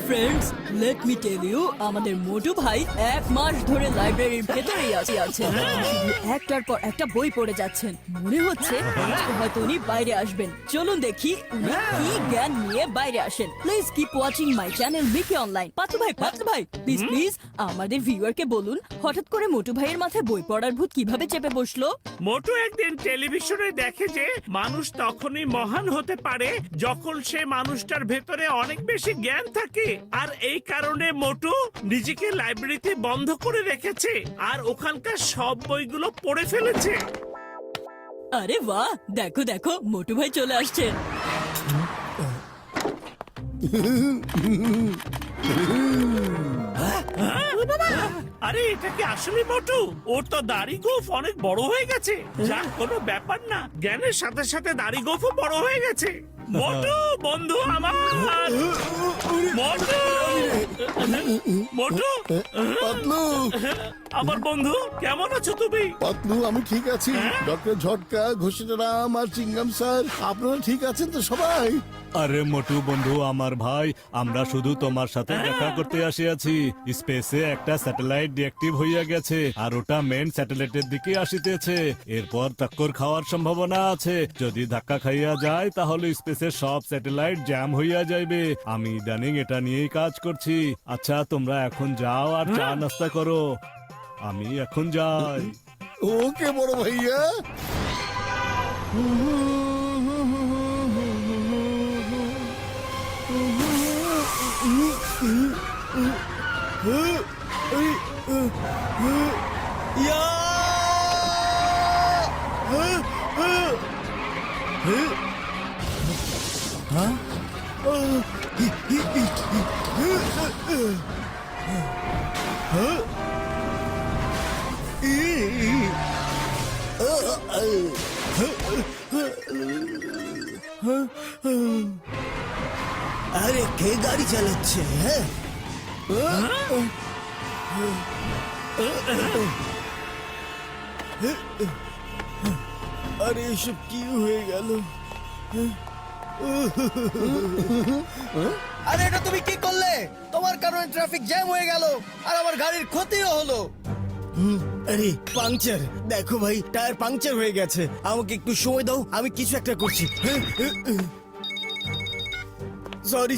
Friends, let me tell you, আমাদের মোটু ভাই 1 মাস ধরে লাইব্রেরির ভেতরেই আছেন। শুধু একটার পর একটা বই পড়ে যাচ্ছেন। মনে হচ্ছে আজকে হয়তো উনি বাইরে আসবেন। চলুন দেখি উনি কি জ্ঞান নিয়ে বাইরে আসেন। Please keep watching my channel Mickey online. Patlu ভাই প্লিজ প্লিজ আমাদের ভিউয়ারকে বলুন হঠাৎ করে মোটু ভাইয়ের মাথায় বই পড়ার ভূত কিভাবে চেপে বসলো। মোটু একদিন টেলিভিশনে দেখে যে মানুষ তখনই মহান হতে পারে যখন সে মানুষটার ভেতরে অনেক বেশি জ্ঞান থাকে। আর এই কারণে মোটু নিজেকে লাইব্রেরিতে বন্ধ করে রেখেছে আর ওখানকার সব বইগুলো পড়ে ফেলেছে। আরে বাহ, দেখো দেখো মোটু ভাই চলে আসছেন। আরে এটা কি আসলে মোটু? ওর তো দাড়ি গোফ অনেক বড় হয়ে গেছে। যা কোনো ব্যাপার না, জ্ঞানের সাথে সাথে দাড়ি গোফও বড় হয়ে গেছে। মোটু বন্ধু আমার, মোটু মোটু পাতলু, আমার বন্ধু, কেমন আছো তুমি? পাতলু, আমি ঠিক আছি। ডক্টর ঝটকা, ঘোষিতরাম আর চিঙ্গাম স্যার, আপনারা ঠিক আছেন তো সবাই? আরে মোটু বন্ধু, আমার ভাই, আমরা শুধু তোমার সাথে দেখা করতে আসিয়াছি। স্পেসে একটা স্যাটেলাইট ডিঅ্যাক্টিভ হইয়া গেছে আর ওটা মেন স্যাটেলাইটের দিকে আসিতেছে। এরপর টক্কর খাওয়ার সম্ভাবনা আছে। যদি ধাক্কা খাইয়া যায় তাহলে স্পেসের সব স্যাটেলাইট জ্যাম হইয়া যাইবে। আমি ইদানিং এটা নিয়েই কাজ করছি। আচ্ছা, তোমরা এখন যাও আর চা নাস্তা করো। আমি এখন যাই। ওকে বড় ভাইয়া। আরে কে গাড়ি চালাচ্ছে? হ্যাঁ, আরে এসব কি হয়ে গেল? আরে এটা তুমি কি করলে? তোমার কারণে ট্রাফিক জ্যাম হয়ে গেল আর আমার গাড়ির ক্ষতিও হলো। আরে পাংচার, দেখো ভাই, টায়ার পাংচার হয়ে গেছে। আমাকে একটু সময় দাও, আমি কিছু একটা করছি।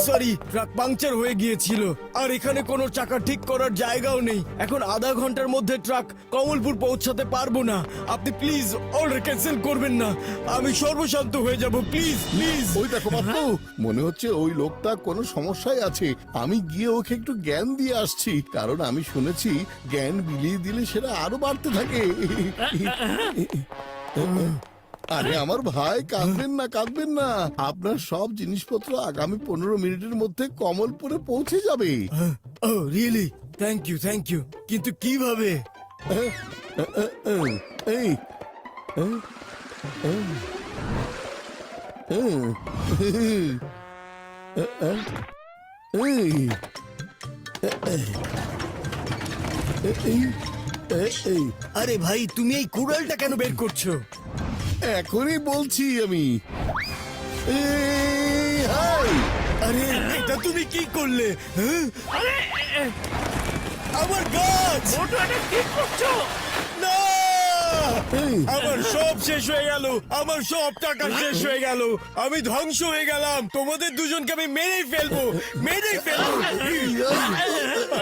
সরি, ট্রাক পাংচার হয়ে গিয়েছিল আর এখানে কোনো চাকা ঠিক করার জায়গাও নেই। এখন আধা ঘন্টার মধ্যে ট্রাক কমলপুর পৌঁছাতে পারবো না। আপনি প্লিজ অর্ডার ক্যান্সেল করবেন না, আমি সর্বশান্ত হয়ে যাব। Please please. ওই দেখো পাতলু, মনে হচ্ছে ওই লোকটা কোনো সমস্যায় আছে। আমি গিয়ে ওকে একটু জ্ঞান দিয়ে আসছি, কারণ আমি শুনেছি জ্ঞান বিলিয়ে দিলে সেটা আরো বাড়তে থাকে। আরে আমার ভাই, কাঁদবেন না। আপনার সব জিনিসপত্র আগামী 15 মিনিটের মধ্যে কমলপুরে পৌঁছে যাবে। Oh really? Thank you. কিন্তু কিভাবে? এই আরে ভাই, তুমি এই কুড়ালটা কেন বের করছো? এখনই বলছি আমি। হাই! আরে এটা তুমি কি করলে? হ্যাঁ? আরে আমার গাছ! মোটু এটা কি করছো? না! আমার সব শেষ হয়ে গেল, আমার সব টাকা শেষ হয়ে গেল, আমি ধ্বংস হয়ে গেলাম। তোমাদের দুজনকে আমি মেরেই ফেলবো।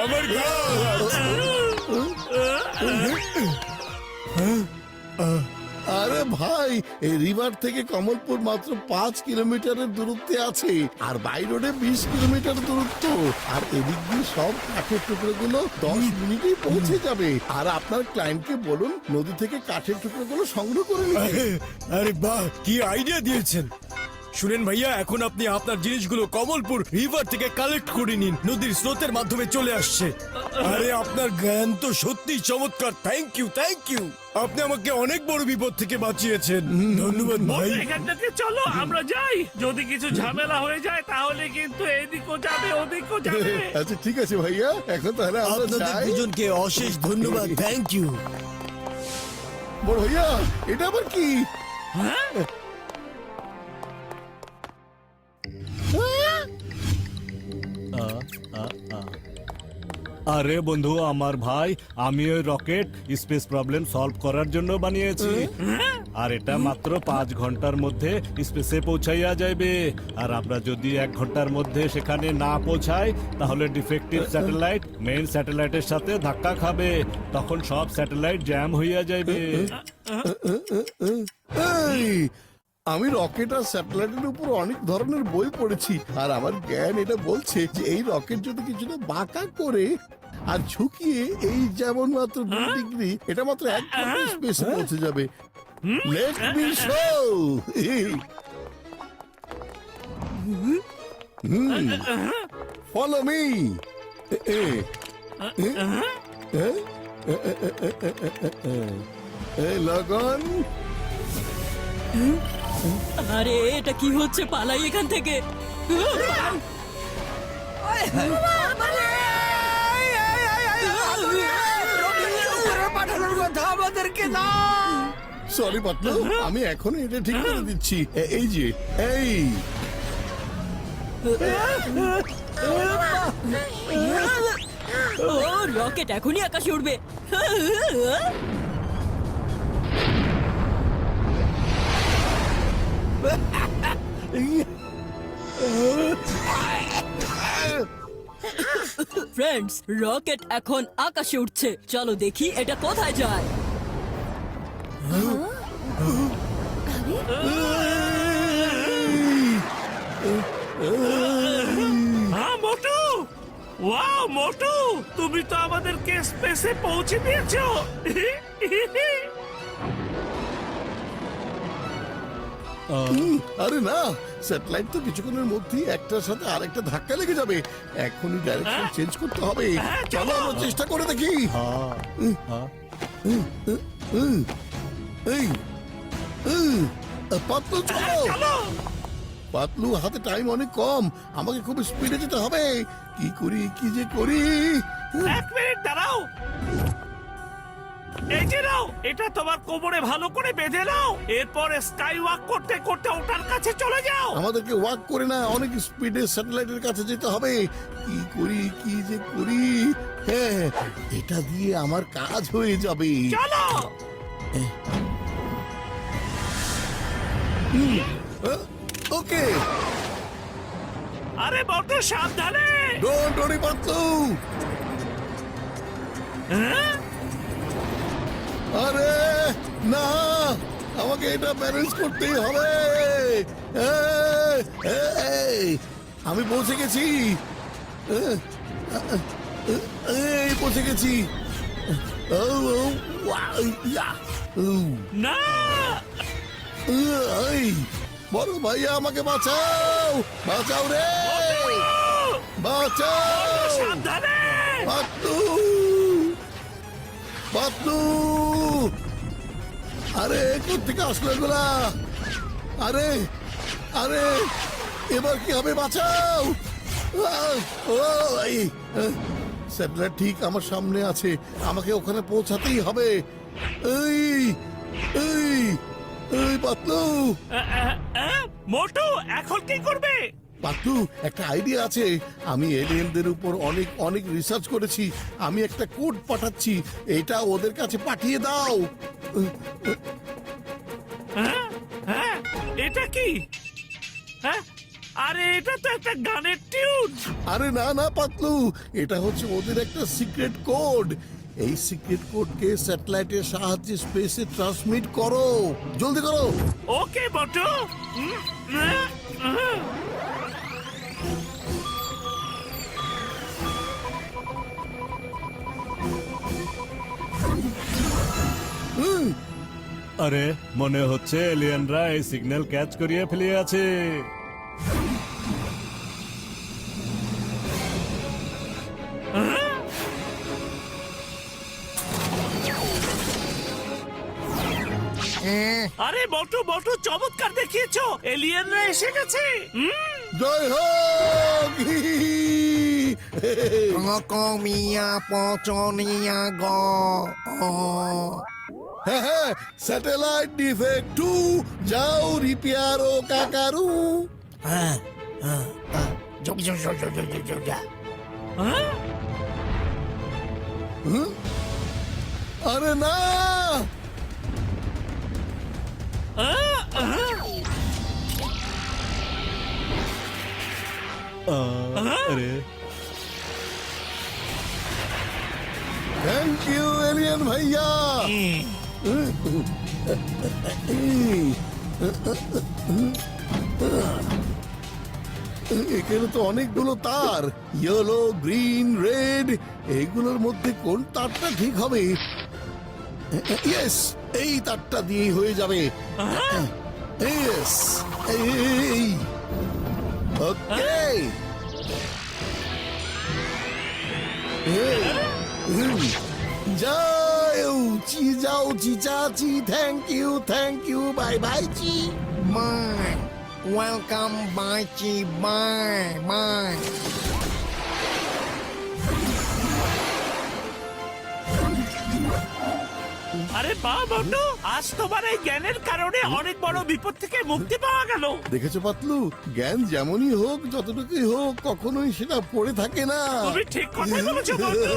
আমার গাছ! আরে ভাই, এই রিভার থেকে কমলপুর মাত্র 5 কিলোমিটারের দূরত্বে আছে আর বাই রোডে 20 কিলোমিটার দূরত্ব। আর এদিক দিয়ে সব কাঠের টুকরোগুলো 10 মিনিটেই পৌঁছে যাবে। আর আপনার ক্লায়েন্টকে বলুন নদী থেকে কাঠের টুকরোগুলো সংগ্রহ করে নিতে। আরে বাহ, কি আইডিয়া দিয়েছেন। শুনেন ভাইয়া, এখন আপনি আপনার জিনিসগুলো কমলপুর রিভার থেকে কালেক্ট করে নিন। নদীর স্রোতের মাধ্যমে চলে আসছে। আরে আপনার জ্ঞান তো সত্যি চমৎকার। Thank you. আপনি আমাকে অনেক বড় বিপদ থেকে বাঁচিয়েছেন। ধন্যবাদ ভাই। মোটু, এখান থেকে চলো, আমরা যাই। যদি কিছু ঝামেলা হয়ে যায় তাহলে কিন্তু এদিকও যাবে ওদিকও যাবে। আচ্ছা ঠিক আছে ভাইয়া, এখন তাহলে আমরা আপনাদের যাই। দুজনকে অশেষ ধন্যবাদ। Thank you. বড় ভাইয়া, এটা আবার কি? আরে বন্ধু আমার ভাই, আমি ওই রকেট স্পেস প্রবলেম সলভ করার জন্য বানিয়েছি। আর এটা মাত্র 5 ঘন্টার মধ্যে স্পেসে পৌঁছাইয়া যাবে। আর আমরা যদি 1 ঘন্টার মধ্যে সেখানে না পৌঁছাই, তাহলে ডিফেক্টিভ স্যাটেলাইট মেইন স্যাটেলাইটের সাথে ধাক্কা খাবে। তখন সব স্যাটেলাইট জ্যাম হইয়া যাবে। এই, আমি রকেট আর স্যাটেলাইটের উপর অনেক ধরনের বই পড়েছি, আর আমার জ্ঞান এটা বলছে যে এই রকেট যদি কিছুটা বাঁকা করে আর ঝুঁকিয়ে এই যেমন মাত্র 2 ডিগ্রি, এটা মাত্র 1 ঘন্টা স্পেসে পৌঁছে যাবে। Let me show. Follow me. লগন, আরে এটা কি হচ্ছে, পালাই এখান থেকে। সরি পাতলু, আমি এখন এটা ঠিক করে দিচ্ছি। এই যে এই ও রকেট এখনই আকাশে উঠবে। ফ্রেন্ডস, রকেট এখন আকাশে উঠছে। চলো দেখি এটা কোথায় যায়। হ্যাঁ মোটু, ওয়াও মোটু, তুমি তো আমাদেরকে স্পেসে পৌঁছে দিয়েছো। আরে না, স্যাটেলাইট তো কিছুক্ষণের মধ্যেই একটার সাথে আরেকটা ধাক্কা লেগে যাবে। এখনই ডাইরেকশন চেঞ্জ করতে হবে। চলো আমরা চেষ্টা করে দেখি। এই পাতলু চলো। পাতলু, হাতে টাইম অনেক কম, আমাকে খুব স্পিডে যেতে হবে। কি করি, কি যে করি। 1 মিনিট দাঁড়াও। এই যে নাও, এটা তোমার কোমরে ভালো করে বেঁধে নাও। এরপর স্কাই ওয়াক করতে করতে ওটার কাছে চলে যাও। আমাদেরকে ওয়াক করে না, অনেক স্পিডে স্যাটেলাইটের কাছে যেতে হবে। কি করি, কি যে করি। হ্যাঁ, এটা দিয়ে আমার কাজ হয়ে যাবে। চলো। ওকে, আরে মোটু সাবধানে। Don't worry Patlu. হ্যাঁ? আরে না, আমাকে এটা ব্যালেন্স করতেই হবে। এই, আমি পৌঁছে গেছি। এই পৌঁছে গেছি। না, এই বড় ভাইয়া, আমাকে বাঁচাও, বাঁচাও রে, বাঁচাও। সাবধানে। পাতলু, পাতলু, আরে কোথেকে আসলো এগুলা? আরে আরে, এবার কি হবে, বাঁচাও। স্যাটেলাইট ঠিক আমার সামনে আছে, আমাকে ওখানে পৌঁছাতেই হবে। এই এই এই পাতলু, মোটু এখন কি করবে? পাতলু, একটা আইডিয়া আছে। আমি এলিয়েনদের উপর অনেক অনেক রিসার্চ করেছি। আমি একটা কোড পাঠাচ্ছি, এটা ওদের কাছে পাঠিয়ে দাও। হ্যাঁ? হ্যাঁ? এটা কি? হ্যাঁ? আরে এটা তো একটা গানের টিউন। আরে না না পাতলু, এটা হচ্ছে ওদের একটা সিক্রেট কোড। এই সিক্রেট কোডকে স্যাটেলাইটের সাহায্যে স্পেসে ট্রান্সমিট করো, জলদি করো। ওকে মোটু। আরে মনে হচ্ছে এলিয়েনরা এই সিগন্যাল ক্যাচ করিয়ে ফেলিয়াছে। আরে মোটু মোটু, চমৎকার দেখিয়েছো, এলিয়েনরা এসে গেছে। জয় হোক। Ngokomia pochonia go. হ্যাঁ হ্যাঁ, স্যাটেলাইট ডিফেক্ট 2, যাও রিপেয়ারো কাকারু। Jogi. হ্যাঁ? আরে না, আরে থ্যাংক ইউ এলিয়ান ভাইয়া। এখানে তো অনেকগুলো তার, ইয়েলো, গ্রিন, রেড, এইগুলোর মধ্যে কোন তারটা ঠিক হবে? ইয়েস, এই তারটা দিয়ে হয়ে যাবে। ইয়েস, এই ওকে। যাও চিচাচি, থ্যাংক ইউ, বাই বাই চি। Bye. Welcome, bye, chi. Bye. Bye. আরে বা মোটু, আজ তোমার এই জ্ঞানের কারণে অনেক বড় বিপদ থেকে মুক্তি পাওয়া গেল। দেখেছো পাতলু, জ্ঞান যেমনই হোক, যতটুকুই হোক, কখনোই সেটা পড়ে থাকে না। তুমি ঠিক কথাই বলেছো বন্ধু।